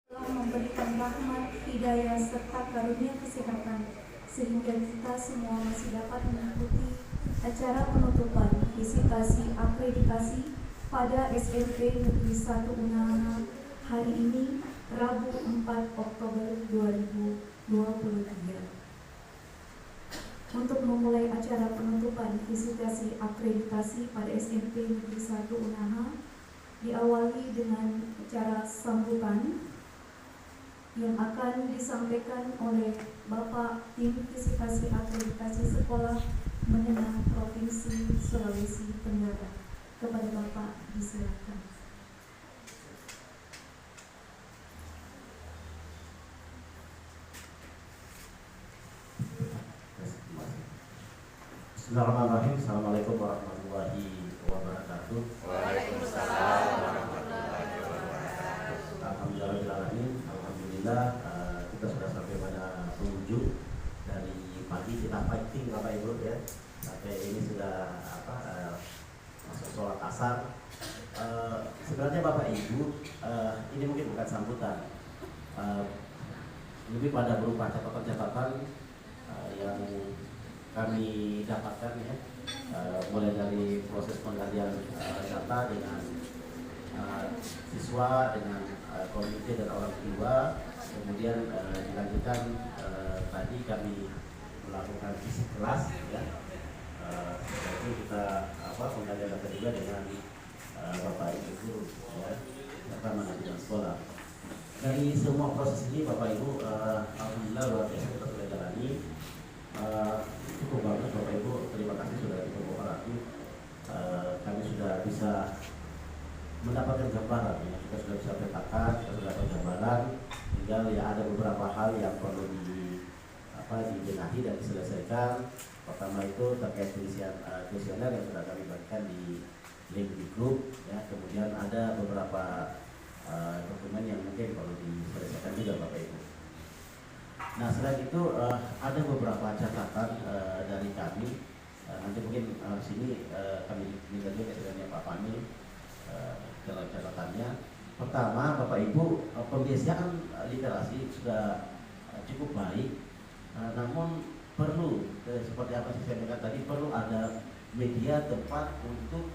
telah memberikan rahmat, hidayah, serta karunia kesehatan, sehingga kita semua masih dapat mengikuti acara penutupan visitasi akreditasi pada SMP Negeri 1 Unaha hari ini, Rabu 4 Oktober 2023. Untuk memulai acara penutupan visitasi akreditasi pada SMP Negeri 1 Unaha, diawali dengan acara sambutan yang akan disampaikan oleh Bapak Tim Visitasi Akreditasi Sekolah Menengah Provinsi Sulawesi Tenggara. Kepada Bapak disilakan. Bismillahirrahmanirrahim. Assalamualaikum warahmatullahi wabarakatuh. Waalaikumsalam warahmatullahi wabarakatuh. Alhamdulillah, kita sudah sampai pada penghujung dari pagi kita fighting Bapak Ibu ya. Sampai ini sudah masuk sholat asar. Sebenarnya Bapak Ibu, ini mungkin bukan sambutan, lebih pada berupa catatan-catatan yang kami dapatkan ya, mulai dari proses penggalian data dengan siswa, dengan komite dan orang tua, kemudian dilanjutkan tadi kami melakukan fisik kelas ya. Setelah itu kita penggalian data juga dengan Bapak Ibu guru ya, serta manajemen sekolah. Dari semua proses ini Bapak Ibu, alhamdulillah luar biasa kita sudah jalani. Cukup bagus Bapak Ibu, terima kasih sudah dikooperatif. Kami sudah bisa mendapatkan gambaran ya. Kita sudah bisa petakan, kita sudah dapat gambaran. Tinggal ya ada beberapa hal yang perlu dibenahi dan diselesaikan. Pertama itu terkait kuesioner yang sudah kami bagikan di link di grup ya. Kemudian ada beberapa dokumen yang mungkin perlu diselesaikan juga Bapak Ibu. Nah selain itu ada beberapa catatan dari kami. Nanti mungkin sini kami minta juga kesedarannya Pak Fani dalam catatannya. Pertama Bapak Ibu, pembiasaan literasi sudah cukup baik, namun perlu seperti apa sih saya bilang tadi, perlu ada media tempat untuk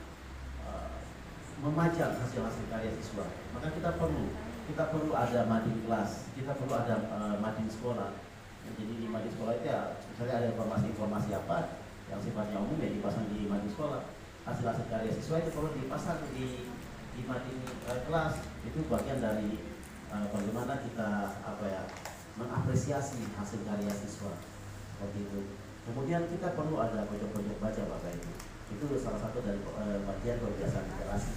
memajang hasil-hasil karya siswa. Maka kita perlu ada mading kelas, kita perlu ada mading sekolah. Jadi di mading sekolah itu ya, misalnya ada informasi-informasi apa yang sifatnya umum ya dipasang di mading sekolah. Hasil-hasil karya siswa itu perlu dipasang di mading kelas. Itu bagian dari bagaimana kita mengapresiasi hasil karya siswa. Seperti itu. Kemudian kita perlu ada pojok-pojok baca Bapak Ibu. Itu salah satu dari bagian kebiasaan literasi.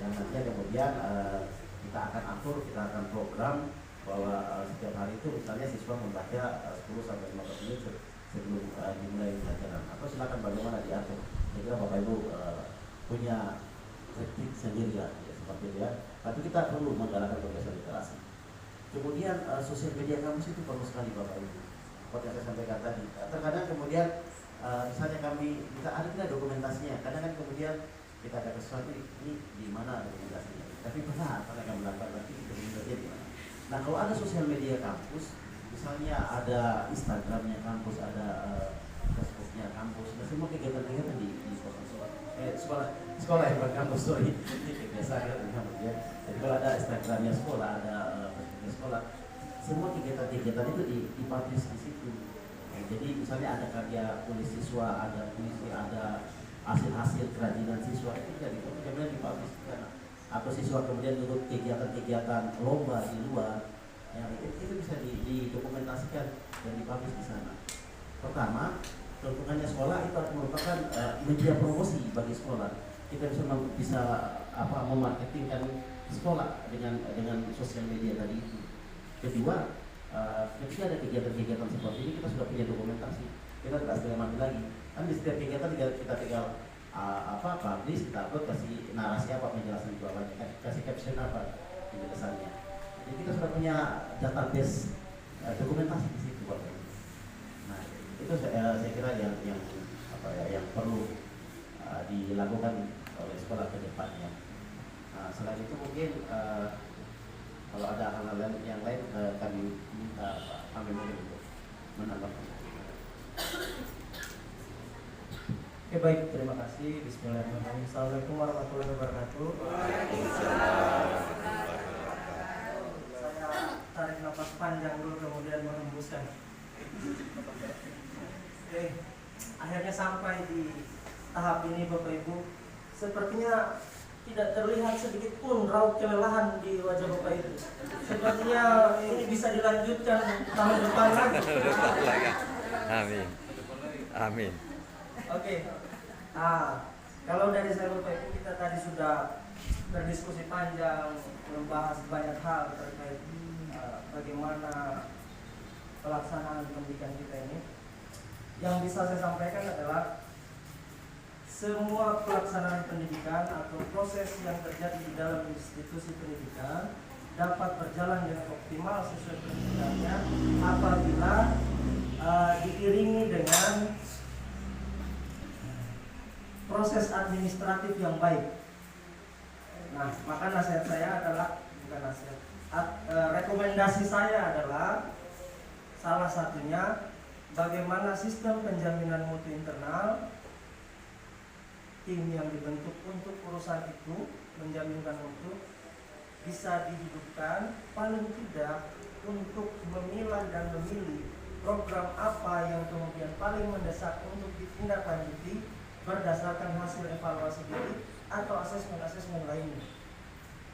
Yang nantinya kemudian kita akan atur, kita akan program bahwa setiap hari itu misalnya siswa membaca 10 sampai 15 menit sebelum dimulai pelajaran. Atau silakan bagaimana diatur. Saya kira Bapak Ibu punya teknik sendiri ya, seperti itu ya. Tapi kita perlu menggalakkan kebiasaan literasi. Kemudian sosial media kampus itu perlu sekali Bapak Ibu. Seperti yang saya sampaikan tadi. Terkadang kemudian misalnya kita ada dokumentasinya. Kadang kan kemudian kita ada sesuatu ini di mana dokumentasinya. Tapi benar karena kami melakukan nanti dokumentasinya di mana. Nah kalau ada sosial media kampus, misalnya ada Instagramnya kampus, ada Facebooknya kampus, nah semua kegiatan-kegiatan di sekolah yang berkampus, sorry, biasa kan kampus ya. Jadi kalau ada Instagramnya sekolah, ada Facebooknya sekolah, semua kegiatan-kegiatan itu dipublish di situ. Jadi misalnya ada karya tulis siswa, ada puisi, ada hasil-hasil kerajinan siswa, itu kemudian dipublish di sana. Atau siswa kemudian ikut kegiatan-kegiatan lomba di luar, itu bisa didokumentasikan dan dipublish di sana. Pertama, keuntungannya sekolah itu merupakan media promosi bagi sekolah. Kita bisa memarketingkan sekolah dengan sosial media tadi itu. Kedua, ketika ada kegiatan-kegiatan seperti ini kita sudah punya dokumentasi, kita tidak sedang mati lagi. Kan di setiap kegiatan kita tinggal publish, kita upload, kasih narasi apa, penjelasan di bawahnya, kasih caption apa penjelasannya. Jadi kita sudah punya database dokumentasi di situ Bapak. Nah itu saya kira yang perlu dilakukan oleh sekolah ke depannya. Nah, selain itu mungkin Kalau ada hal-hal yang lain kami minta Pak Pamimon untuk menambahkan. Oke, baik, terima kasih. Bismillahirrahmanirrahim. Assalamualaikum warahmatullahi wabarakatuh. Saya tarik nafas panjang dulu, kemudian menghembuskan. Oke, akhirnya sampai di tahap ini Bapak Ibu. Sepertinya tidak terlihat sedikit pun raut kelelahan di wajah Bapak Ibu. Sepertinya ini bisa dilanjutkan tahun depan lagi. Amin. Amin. Oke. Kalau dari saya Bapak Ibu, kita tadi sudah berdiskusi panjang, membahas banyak hal terkait bagaimana pelaksanaan pendidikan kita ini. Yang bisa saya sampaikan adalah semua pelaksanaan pendidikan atau proses yang terjadi di dalam institusi pendidikan dapat berjalan dengan optimal sesuai pendidikannya apabila diiringi dengan proses administratif yang baik. Nah, maka nasihat saya adalah, bukan nasihat, rekomendasi saya adalah salah satunya bagaimana sistem penjaminan mutu internal, tim yang dibentuk untuk urusan itu menjaminkan mutu bisa dihidupkan, paling tidak untuk memilah dan memilih program apa yang kemudian paling mendesak untuk ditindaklanjuti berdasarkan hasil evaluasi diri atau asesmen-asesmen lainnya.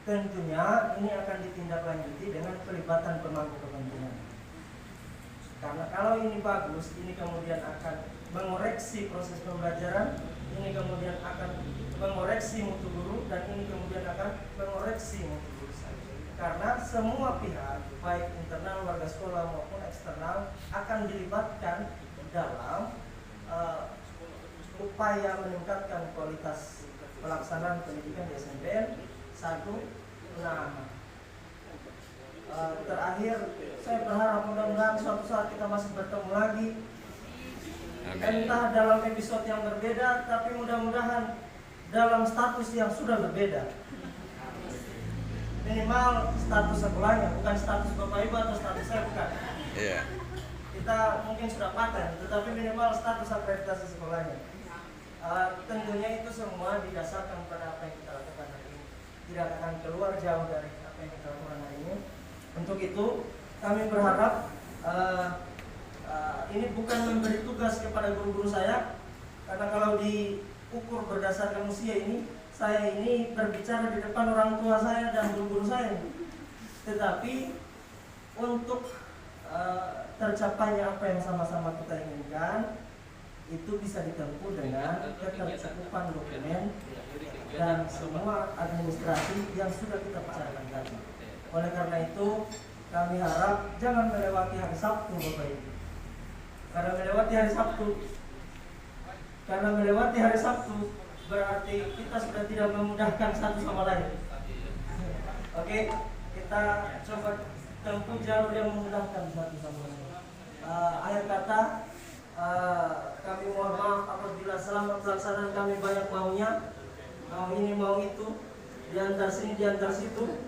Tentunya ini akan ditindaklanjuti dengan pelibatan pemangku kepentingan. Karena kalau ini bagus, ini kemudian akan mengoreksi proses pembelajaran, ini kemudian akan mengoreksi mutu guru, dan ini kemudian akan mengoreksi mutu guru saya. Karena semua pihak, baik internal warga sekolah maupun eksternal, akan dilibatkan dalam upaya meningkatkan kualitas pelaksanaan pendidikan di SNBN. Terakhir, saya berharap mudah-mudahan suatu saat kita masih bertemu lagi. Entah dalam episode yang berbeda, tapi mudah-mudahan dalam status yang sudah berbeda. Minimal status sekolahnya, bukan status Bapak Ibu atau status saya, bukan. Iya. Kita mungkin sudah paten, tetapi minimal status akreditasi sekolahnya. Tentunya itu semua didasarkan pada apa yang kita lakukan hari ini. Tidak akan keluar jauh dari apa yang kita lakukan hari ini. Untuk itu kami berharap ini bukan memberi tugas kepada guru-guru saya, karena kalau diukur berdasarkan usia ini, saya ini berbicara di depan orang tua saya dan guru-guru saya. Tetapi untuk tercapainya apa yang sama-sama kita inginkan, itu bisa ditempuh dengan ketercukupan dokumen dan semua administrasi yang sudah kita bicarakan tadi. Oleh karena itu, kami harap jangan melewati hari Sabtu, Bapak Ibu. Karena melewati hari Sabtu berarti kita sudah tidak memudahkan satu sama lain. Oke, kita coba tempuh jalur yang memudahkan satu sama lain. Akhir kata, kami mohon maaf apabila selama pelaksanaan kami banyak maunya, mau ini mau itu, diantar sini diantar situ,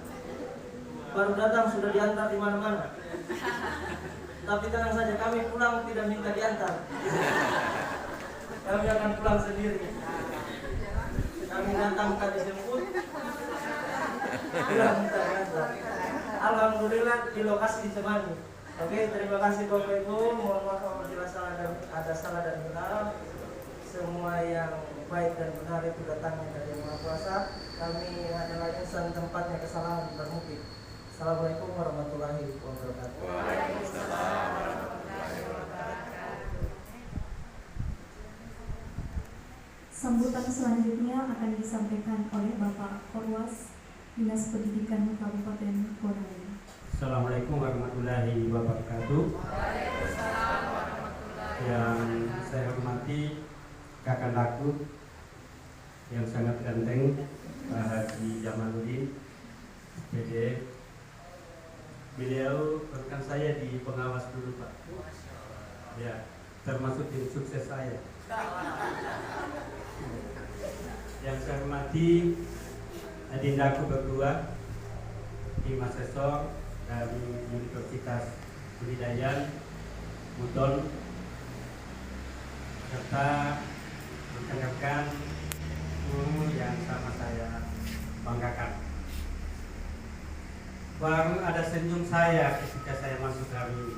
baru datang sudah diantar di mana-mana. Tapi tenang saja, kami pulang tidak minta diantar. Kami akan pulang sendiri. Kami datang tadi jemput, pulang minta diantar. Alhamdulillah di lokasi di Cemani. Oke, terima kasih Bapak Ibu. Mohon maaf apabila ada salah dan benar. Semua yang baik dan benar itu datangnya dari Yang Maha Kuasa. Kami adalah insan tempatnya kesalahan bermukti. Assalamualaikum warahmatullahi wabarakatuh. Waalaikumsalam warahmatullahi wabarakatuh. Sambutan selanjutnya akan disampaikan oleh Bapak Korwas, Dinas Pendidikan Kabupaten Konawe. Assalamualaikum warahmatullahi wabarakatuh. Yang saya hormati kakakku yang sangat ganteng, Pak Haji Jamaluddin, PD. Beliau rekan saya di pengawas dulu, Pak. Ya, termasuk tim sukses saya. Yang saya hormati adindaku berdua, tim asesor dari Universitas Budidaya Buton, serta rekan-rekan guru yang sama saya banggakan. Baru ada senyum saya ketika saya masuk hari ini.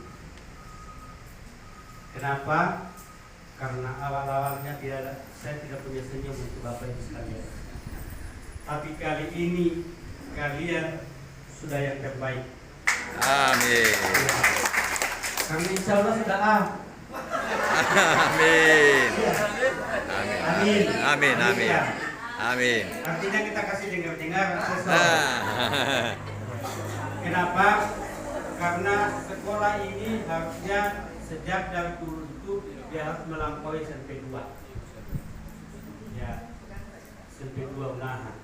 Kenapa? Karena awal-awalnya saya tidak punya senyum untuk Bapak Ibu sekalian. Tapi kali ini kalian sudah yang terbaik. Amin. Karena insya Allah sudah Amin. Amin. Amin. Amin. Ya. Amin. Artinya kita kasih dengar-dengar asesor. Ah. Kenapa? Karena sekolah ini harusnya sejak dari dulu itu dia harus melampaui SMP 2. Ya, SMP 2 unahan.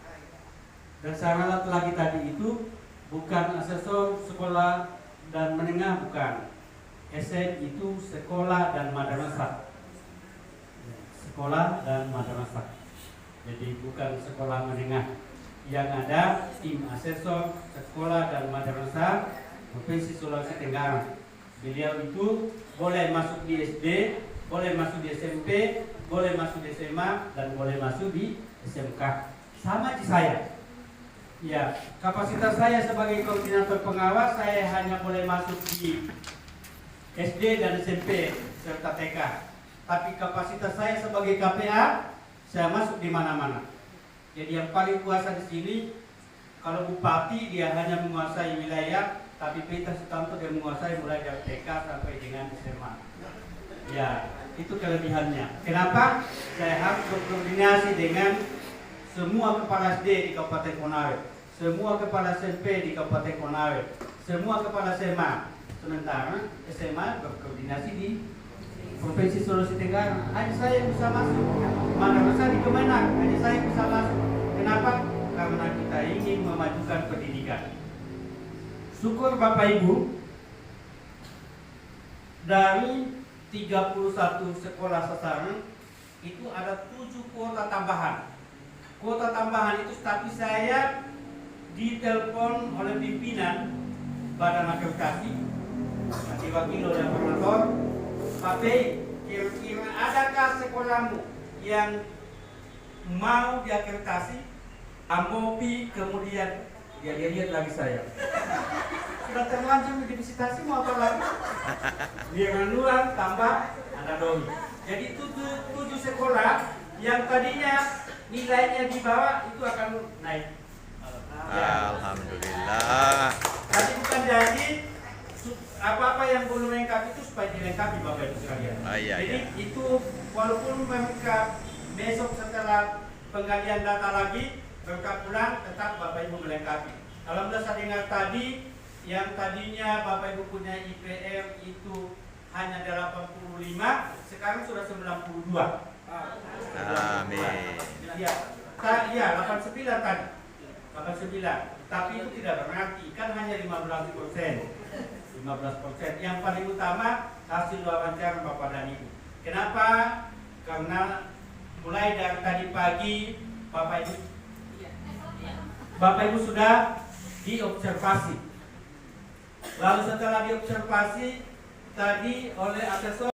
Dan syarat lagi tadi itu bukan asesor sekolah dan menengah, bukan. SM itu sekolah dan madrasah. Sekolah dan madrasah. Jadi bukan sekolah menengah. Yang ada tim asesor sekolah dan madrasah Provinsi Sulawesi Tenggara. Beliau itu boleh masuk di SD, boleh masuk di SMP, boleh masuk di SMA, dan boleh masuk di SMK. Sama di saya. Ya, kapasitas saya sebagai koordinator pengawas, saya hanya boleh masuk di SD dan SMP serta TK. Tapi kapasitas saya sebagai KPA, saya masuk di mana-mana. Jadi yang paling kuasa di sini, kalau bupati dia hanya menguasai wilayah, tapi Peter Sutanto dia menguasai mulai dari TK sampai dengan SMA. Ya, itu kelebihannya. Kenapa? Saya harus berkoordinasi dengan semua kepala SD di Kabupaten Konawe, semua kepala SMP di Kabupaten Konawe, semua kepala SMA. Sementara SMA berkoordinasi di Provinsi Sulawesi Tenggara. Hanya saya yang bisa masuk. Madrasah di Kemenak, hanya saya yang bisa masuk. Kenapa? Karena kita ingin memajukan pendidikan. Syukur Bapak Ibu, dari 31 sekolah sasaran itu ada 7 kuota tambahan. Kuota tambahan itu tapi saya ditelepon oleh pimpinan Badan Akreditasi, diwakili oleh koordinator. Pak B, kira-kira adakah sekolahmu yang mau diakreditasi? Amopi, kemudian dia lihat lagi saya. Sudah terlanjur di visitasi, mau apa lagi? Dia luar tambah ada doi. Jadi 7 sekolah yang tadinya nilainya di bawah itu akan naik. Alhamdulillah. Tapi bukan jadi apa-apa yang belum lengkap itu supaya dilengkapi Bapak Ibu sekalian. Iya, Jadi iya. itu walaupun mereka besok setelah penggalian data lagi mereka pulang, tetap Bapak Ibu melengkapi. Alhamdulillah saya dengar tadi yang tadinya Bapak Ibu punya IPR itu hanya 85, sekarang sudah 92. Amin. Iya, 89 tadi. 89. Tapi itu tidak berarti, kan hanya 15%. 15%. Yang paling utama hasil wawancara Bapak dan Ibu. Kenapa? Karena mulai dari tadi pagi Bapak Ibu sudah diobservasi. Lalu setelah diobservasi tadi oleh asesor